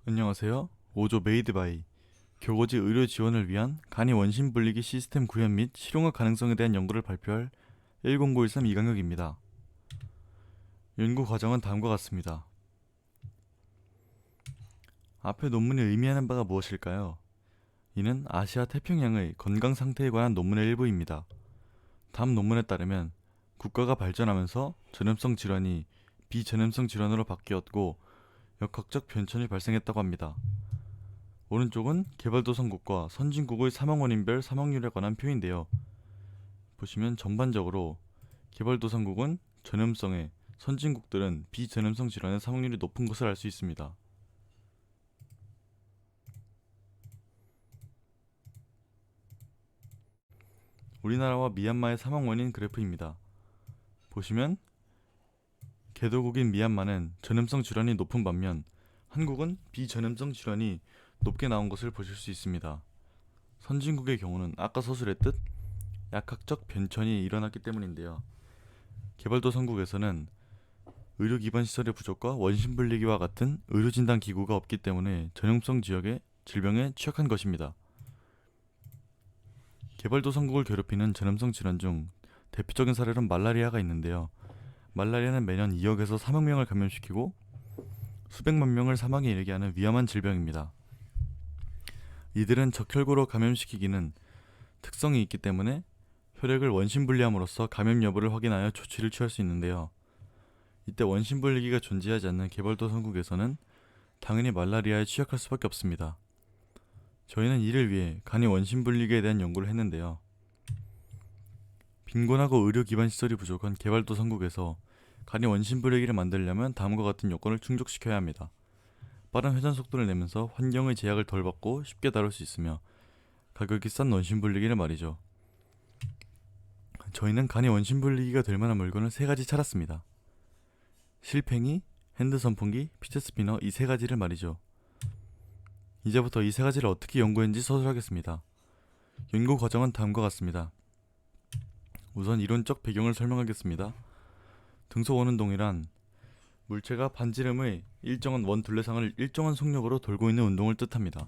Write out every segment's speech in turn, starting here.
안녕하세요. 5조 메이드 바이 교고지 의료 지원을 위한 간이 원심 분리기 시스템 구현 및 실용화 가능성에 대한 연구를 발표할 10913 이강혁입니다. 연구 과정은 다음과 같습니다. 앞의 논문이 의미하는 바가 무엇일까요? 이는 아시아 태평양의 건강 상태에 관한 논문의 일부입니다. 다음 논문에 따르면 국가가 발전하면서 전염성 질환이 비전염성 질환으로 바뀌었고 역학적 변천이 발생했다고 합니다. 오른쪽은 개발도상국과 선진국의 사망 원인별 사망률에 관한 표인데요. 보시면 전반적으로 개발도상국은 전염성에, 선진국들은 비전염성 질환의 사망률이 높은 것을 알 수 있습니다. 우리나라와 미얀마의 사망 원인 그래프입니다. 보시면 개도국인 미얀마는 전염성 질환이 높은 반면 한국은 비전염성 질환이 높게 나온 것을 보실 수 있습니다. 선진국의 경우는 아까 서술했듯 약학적 변천이 일어났기 때문인데요. 개발도상국에서는 의료 기반 시설의 부족과 원심 분리기와 같은 의료 진단 기구가 없기 때문에 전염성 지역의 질병에 취약한 것입니다. 개발도상국을 괴롭히는 전염성 질환 중 대표적인 사례로는 말라리아가 있는데요. 말라리아는 매년 2억에서 3억 명을 감염시키고 수백만 명을 사망에 이르게 하는 위험한 질병입니다. 이들은 적혈구로 감염시키기는 특성이 있기 때문에 혈액을 원심 분리함으로써 감염 여부를 확인하여 조치를 취할 수 있는데요. 이때 원심 분리기가 존재하지 않는 개발도상국에서는 당연히 말라리아에 취약할 수밖에 없습니다. 저희는 이를 위해 간이 원심 분리기에 대한 연구를 했는데요. 빈곤하고 의료 기반 시설이 부족한 개발도상국에서 간이 원심 분리기를 만들려면 다음과 같은 요건을 충족시켜야 합니다. 빠른 회전 속도를 내면서 환경의 제약을 덜 받고 쉽게 다룰 수 있으며 가격이 싼 원심 분리기를 말이죠. 저희는 간이 원심 분리기가 될 만한 물건을 세 가지 찾았습니다. 실팽이, 핸드 선풍기, 피체 스피너 이 세 가지를 말이죠. 이제부터 이 세 가지를 어떻게 연구했는지 서술하겠습니다. 연구 과정은 다음과 같습니다. 우선 이론적 배경을 설명하겠습니다. 등소 원운동이란 물체가 반지름의 일정한 원 둘레상을 일정한 속력으로 돌고 있는 운동을 뜻합니다.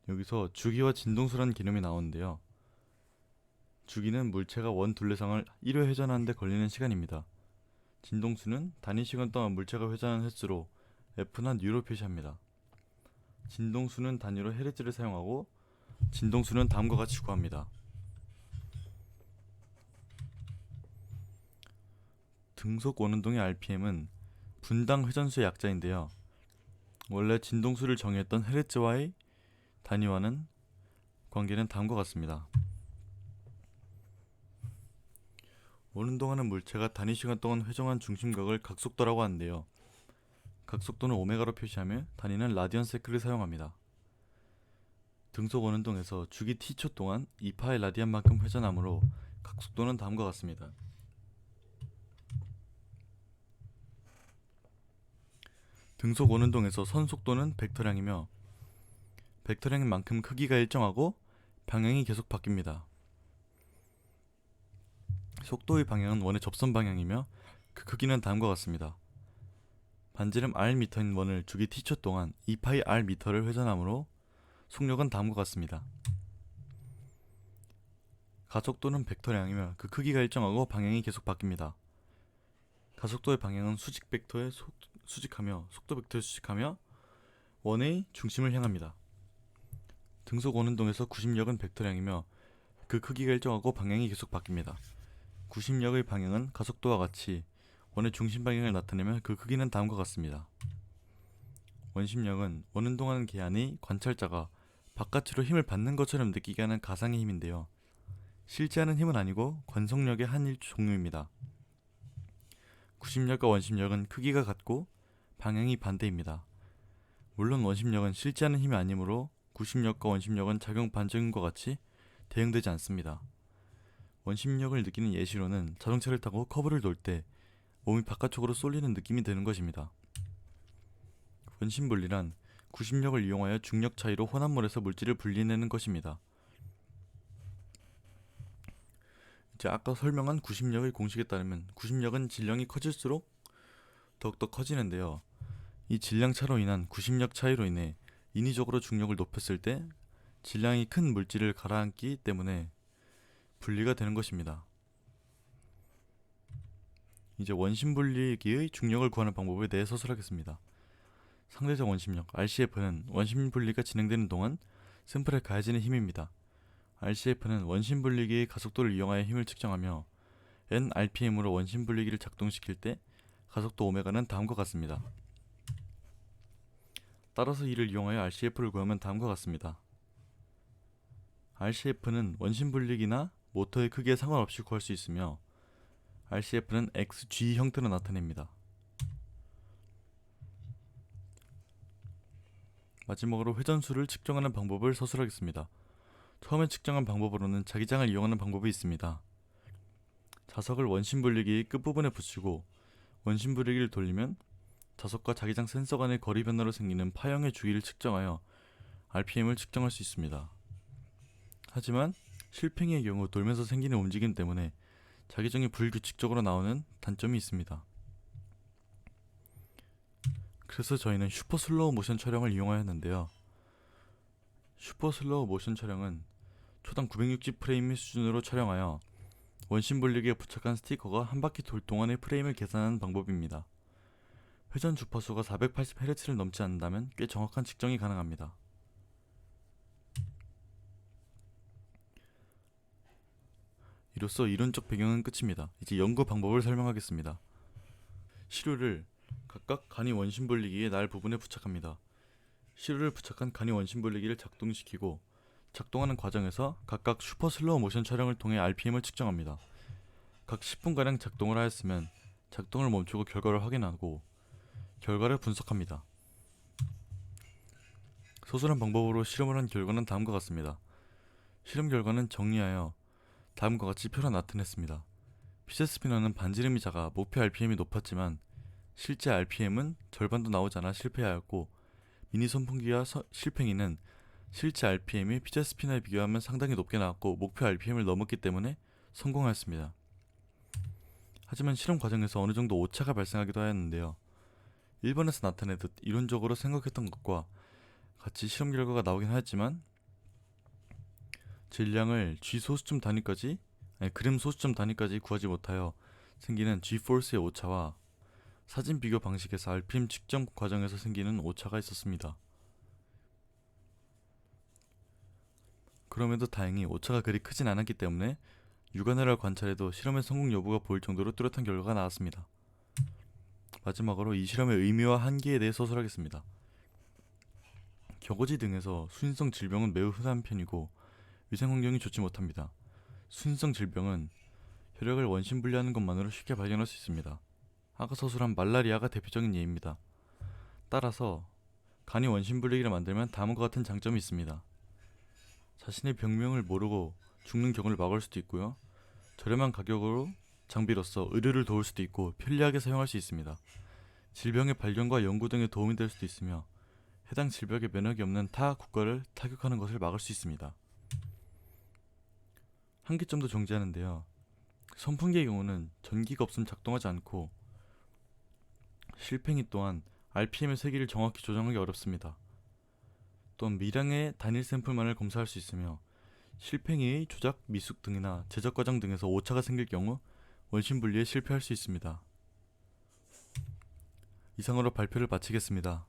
여기서 주기와 진동수라는 개념이 나오는데요. 주기는 물체가 원 둘레상을 1회 회전하는 데 걸리는 시간입니다. 진동수는 단위 시간 동안 물체가 회전하는 횟수로 F나 N로 표시합니다. 진동수는 단위로 헤르츠를 사용하고 진동수는 다음과 같이 구합니다. 등속 원운동의 RPM은 분당 회전수의 약자인데요. 원래 진동수를 정의했던 헤르츠와의 단위와는 관계는 다음과 같습니다. 원운동하는 물체가 단위 시간 동안 회전한 중심각을 각속도라고 하는데요. 각속도는 오메가로 표시하며 단위는 라디언 세클을 사용합니다. 등속 원운동에서 주기 t초 동안 2파의 라디안만큼 회전하므로 각속도는 다음과 같습니다. 등속 원운동에서 선 속도는 벡터량이며 벡터량인 만큼 크기가 일정하고 방향이 계속 바뀝니다. 속도의 방향은 원의 접선 방향이며 그 크기는 다음과 같습니다. 반지름 rm인 원을 주기 t초 동안 2파이 rm를 회전하므로 속력은 다음과 같습니다. 가속도는 벡터량이며 그 크기가 일정하고 방향이 계속 바뀝니다. 가속도의 방향은 수직 벡터에 수직하며 속도 벡터에 수직하며 원의 중심을 향합니다. 등속 원운동에서 구심력은 벡터량이며 그 크기가 일정하고 방향이 계속 바뀝니다. 구심력의 방향은 가속도와 같이 원의 중심 방향을 나타내며 그 크기는 다음과 같습니다. 원심력은 원운동하는 기안의 관찰자가 바깥으로 힘을 받는 것처럼 느끼게 하는 가상의 힘인데요. 실제하는 힘은 아니고 관속력의 한 종류입니다. 구심력과 원심력은 크기가 같고 방향이 반대입니다. 물론 원심력은 실제하는 힘이 아니므로 구심력과 원심력은 작용 반작용과 같이 대응되지 않습니다. 원심력을 느끼는 예시로는 자동차를 타고 커브를 돌 때 몸이 바깥쪽으로 쏠리는 느낌이 드는 것입니다. 원심분리란 구심력을 이용하여 중력 차이로 혼합물에서 물질을 분리해내는 것입니다. 이제 아까 설명한 구심력의 공식에 따르면 구심력은 질량이 커질수록 더욱더 커지는데요. 이 질량 차로 인한 구심력 차이로 인해 인위적으로 중력을 높였을 때 질량이 큰 물질을 가라앉기 때문에 분리가 되는 것입니다. 이제 원심 분리기의 중력을 구하는 방법에 대해 서술하겠습니다. 상대적 원심력 RCF는 원심 분리가 진행되는 동안 샘플에 가해지는 힘입니다. RCF는 원심 분리기의 가속도를 이용하여 힘을 측정하며 n rpm으로 원심 분리기를 작동시킬 때 가속도 오메가는 다음과 같습니다. 따라서 이를 이용하여 RCF를 구하면 다음과 같습니다. RCF는 원심 분리기나 모터의 크기에 상관없이 구할 수 있으며 RCF는 XG 형태로 나타냅니다. 마지막으로 회전수를 측정하는 방법을 서술하겠습니다. 처음에 측정한 방법으로는 자기장을 이용하는 방법이 있습니다. 자석을 원심 분리기의 끝부분에 붙이고 원심 분리기를 돌리면 자석과 자기장 센서 간의 거리 변화로 생기는 파형의 주기를 측정하여 RPM을 측정할 수 있습니다. 하지만 실팽이의 경우 돌면서 생기는 움직임 때문에 자기장이 불규칙적으로 나오는 단점이 있습니다. 그래서 저희는 슈퍼 슬로우 모션 촬영을 이용하였는데요. 슈퍼 슬로우 모션 촬영은 초당 960프레임 수준으로 촬영하여 원심 분리기에 부착한 스티커가 한 바퀴 돌 동안의 프레임을 계산하는 방법입니다. 회전 주파수가 480Hz를 넘지 않는다면 꽤 정확한 측정이 가능합니다. 이로써 이론적 배경은 끝입니다. 이제 연구 방법을 설명하겠습니다. 시료를 각각 간이 원심 분리기의 날 부분에 부착합니다. 시료를 부착한 간이 원심 분리기를 작동시키고 작동하는 과정에서 각각 슈퍼 슬로우 모션 촬영을 통해 RPM을 측정합니다. 각 10분가량 작동을 하였으면 작동을 멈추고 결과를 확인하고 결과를 분석합니다. 서술한 방법으로 실험을 한 결과는 다음과 같습니다. 실험 결과는 정리하여 다음과 같이 표로 나타냈습니다. 피제 스피너는 반지름이 작아 목표 RPM이 높았지만 실제 RPM은 절반도 나오지 않아 실패하였고 미니 선풍기와 실팽이는 실제 RPM이 피제 스피너에 비교하면 상당히 높게 나왔고 목표 RPM을 넘었기 때문에 성공하였습니다. 하지만 실험 과정에서 어느 정도 오차가 발생하기도 하였는데요. 1번에서 나타내듯 이론적으로 생각했던 것과 같이 실험 결과가 나오긴 하였지만 질량을 G 소수점 단위까지 그램 소수점 단위까지 구하지 못하여 생기는 G-force의 오차와 사진 비교 방식에서 RPM 측정 과정에서 생기는 오차가 있었습니다. 그럼에도 다행히 오차가 그리 크진 않았기 때문에 육안으로 관찰해도 실험의 성공 여부가 보일 정도로 뚜렷한 결과가 나왔습니다. 마지막으로 이 실험의 의미와 한계에 대해 서술하겠습니다. 격오지 등에서 수인성 질병은 매우 흔한 편이고 위생 환경이 좋지 못합니다. 수인성 질병은 혈액을 원심 분리하는 것만으로 쉽게 발견할 수 있습니다. 아까 서술한 말라리아가 대표적인 예입니다. 따라서 간이 원심 분리기를 만들면 다음과 같은 장점이 있습니다. 자신의 병명을 모르고 죽는 경우를 막을 수도 있고요. 저렴한 가격으로 장비로서 의료를 도울 수도 있고 편리하게 사용할 수 있습니다. 질병의 발견과 연구 등에 도움이 될 수도 있으며 해당 질병에 면역이 없는 타 국가를 타격하는 것을 막을 수 있습니다. 한계점도 정지하는데요. 선풍기의 경우는 전기가 없으면 작동하지 않고 실팽이 또한 RPM의 세기를 정확히 조정하기 어렵습니다. 또한 미량의 단일 샘플만을 검사할 수 있으며 실팽이의 조작, 미숙 등이나 제작 과정 등에서 오차가 생길 경우 원심 분리에 실패할 수 있습니다. 이상으로 발표를 마치겠습니다.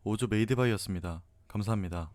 오조 메이드바이였습니다. 감사합니다.